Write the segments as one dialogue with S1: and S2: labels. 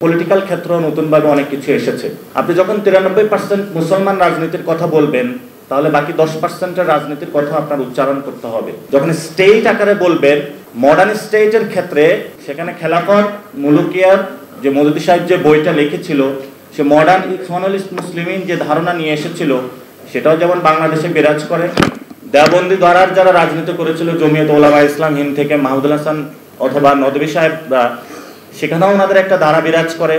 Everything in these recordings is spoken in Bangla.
S1: পলিটিক্যাল ক্ষেত্র নতুনভাবে অনেক কিছু এসেছে। আপনি যখন 93% মুসলমান রাজনীতির কথা বলবেন, তাহলে বাকি 10%-এর রাজনীতির কথা আপনার উচ্চারণ করতে হবে। যখন স্টেট আকারে বলবেন, মডার্ন স্টেটের ক্ষেত্রে সেখানে খেলাফত মুলুকিয়ার যে মওদুদী সাহেব যে বইটা লিখেছিল, সে মডার্ন ইখওয়ানুল মুসলিমিন যে ধারণা নিয়ে এসেছিল, সেটাও যেমন বাংলাদেশে বিরাজ করে। দেওবন্দি দ্বারার যারা রাজনীতি করেছিল, জমিয়ত ওলামা ইসলাম হিন্দ থেকে মাহমুদুল হাসান অথবা নদভী সাহেবরা, সেখানেও ওনাদের একটা ধারা বিরাজ করে।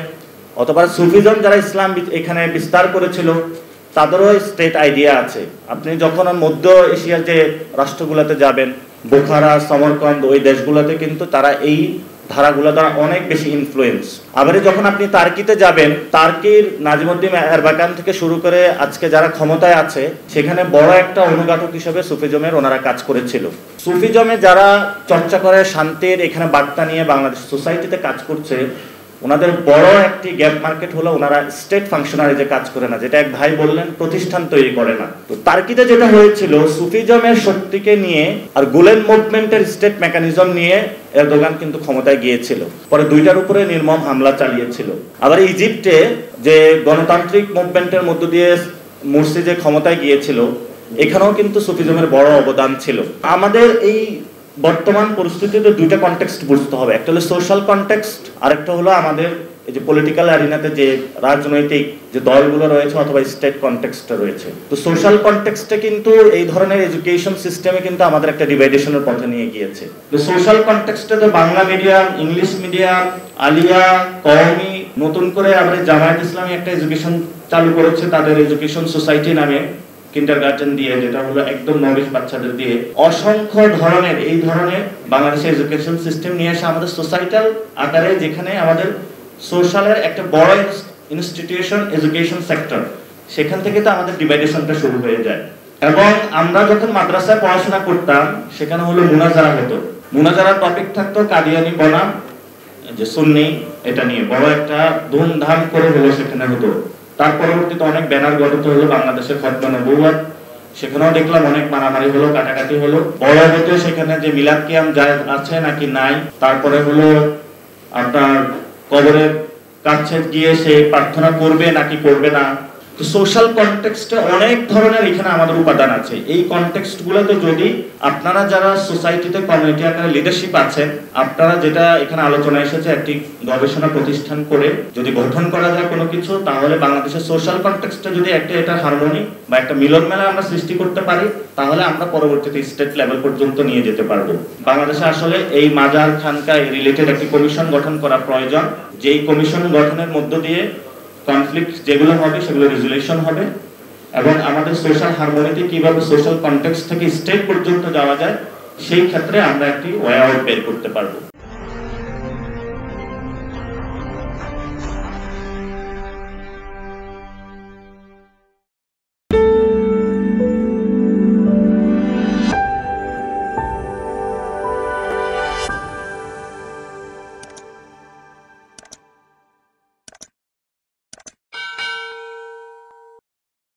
S1: অথবা সুফিজম যারা ইসলাম এখানে বিস্তার করেছিল, তাদেরও স্টেট আইডিয়া আছে। আপনি যখন মধ্য এশিয়ার যে রাষ্ট্রগুলোতে যাবেন, বোখারা, সমরকন্দ, ওই দেশগুলোতে কিন্তু তারা এই ধারাগুলো দ্বারা অনেক বেশি ইনফ্লুয়েন্স। আবার যখন আপনি তার্কিতে যাবেন, তার্কির নাজিমুদ্দিন এরবাকান থেকে শুরু করে আজকে যারা ক্ষমতায় আছে, সেখানে বড় একটা অনুঘাতক হিসেবে সুফিজমের ওনারা কাজ করেছিল। সুফিজমে যারা চর্চা করে শান্তির এখানে বার্তা নিয়ে বাংলাদেশ সোসাইটিতে কাজ করছে, ওনাদের বড় একটি গ্যাপ মার্কেট হলো ওনারা স্টেট ফাংশনারি যে কাজ করে না, যেটা এক ভাই বললেন প্রতিষ্ঠান তৈরি করে না। তো তার্কিতে যেটা হয়েছিল, সুফিজমের শক্তিকে নিয়ে আর গুলেন মুভমেন্টের স্টেট মেকানিজম নিয়ে এরদোগান কিন্তু ক্ষমতায় গিয়েছিল, পরে দুইটার উপরে নির্মম হামলা চালিয়েছিল। আবার ইজিপ্টে যে গণতান্ত্রিক মুভমেন্টের মধ্য দিয়ে মুরসি যে ক্ষমতায় গিয়েছিল, এখানেও কিন্তু সুফিজমের বড় অবদান ছিল। আমাদের এই বর্তমান পরিস্থিতিতে দুইটা কনটেক্সট বুঝতে হবে, একটা হলো সোশ্যাল কনটেক্সট, আর একটা হলো আমাদের এই যে পলিটিক্যাল অ্যারিনাতে যে রাজনৈতিক যে দলগুলো রয়েছে অথবা স্টেট কনটেক্সটটা রয়েছে। তো সোশ্যাল কনটেক্সটে কিন্তু এই ধরনের এডুকেশন সিস্টেমে কিন্তু আমাদের একটা ডিভাইডেশনের পথে নিয়ে গিয়েছে। তো সোশ্যাল কনটেক্সটে তো Bangla medium, English medium, Alia, কওমি, নতুন করে আমাদের জামায়াত ইসলামী একটা এডুকেশন চালু করেছে, তাদের এডুকেশন সোসাইটি নামে, কিন্ডারগার্টেন দিয়ে, যেটা হলো একদম নবীশ বাচ্চাদের দিয়ে। অসংখ্য ধরনের এই ধরনের বাংলাদেশের এডুকেশন সিস্টেম নিয়ে এসে আমাদের সোসাইটাল আকারে, যেখানে আমাদের সোশ্যালের একটা বড় ইনস্টিটিউশন এডুকেশন সেক্টর, সেখান থেকে তো আমাদের ডিভাইডেশনটা শুরু হয়ে যায়। এবং আমরা যখন মাদ্রাসায় পড়াশোনা করতাম, সেখানে হলো মুনাজারা হতো। মুনাজারার টপিক থাকতো কাদিয়ানি বনাম যে সুন্নি, এটা নিয়ে বড় একটা ধুমধাম করে হলো সেখানে হতো। তার পরবর্তীতে অনেক ব্যানার গঠিত হলো বাংলাদেশের খতমে নবুওয়াত, সেখানেও দেখলাম অনেক মারামারি হলো, কাটাকাটি হলো। বড় হতে সেখানে যে মিলাদ কিয়াম জায়েজ আছে নাকি নাই, তারপরে হলো আপনার কবরের কাছে গিয়ে সে প্রার্থনা করবে নাকি করবে না। তো সোশ্যাল কনটেক্সটে অনেক ধরনের এখানে আমাদের উপাদান আছে। এই কনটেক্সটগুলোতে যদি আপনারা যারা সোসাইটিতে কমিউনিটি আকারে লিডারশিপ আছেন, আপনারা যেটা এখানে আলোচনা এসেছে, একটি গবেষণা প্রতিষ্ঠান করে যদি গঠন করা যায় কোনো কিছু, তাহলে বাংলাদেশের সোশ্যাল কনটেক্সটে যদি এটা হারমোনি বা একটা মিলন মেলা আমরা সৃষ্টি করতে পারি, তাহলে আমরা পরবর্তীতে স্টেট লেভেল পর্যন্ত নিয়ে যেতে পারবো। বাংলাদেশে আসলে এই মাজার খানকা রিলেটেড একটি কমিশন গঠন করা প্রয়োজন, যেই কমিশন গঠনের মধ্য দিয়ে কনফ্লিক্ট যেগুলো হবে সেগুলো রেজুলেশন হবে, এবং আমাদের সোশ্যাল হারমোনিতে কিভাবে সোশ্যাল কনটেক্সট থেকে স্টেট পর্যন্ত যাওয়া যায়, সেই ক্ষেত্রে আমরা একটি ওয়ে আউট বের করতে পারবো।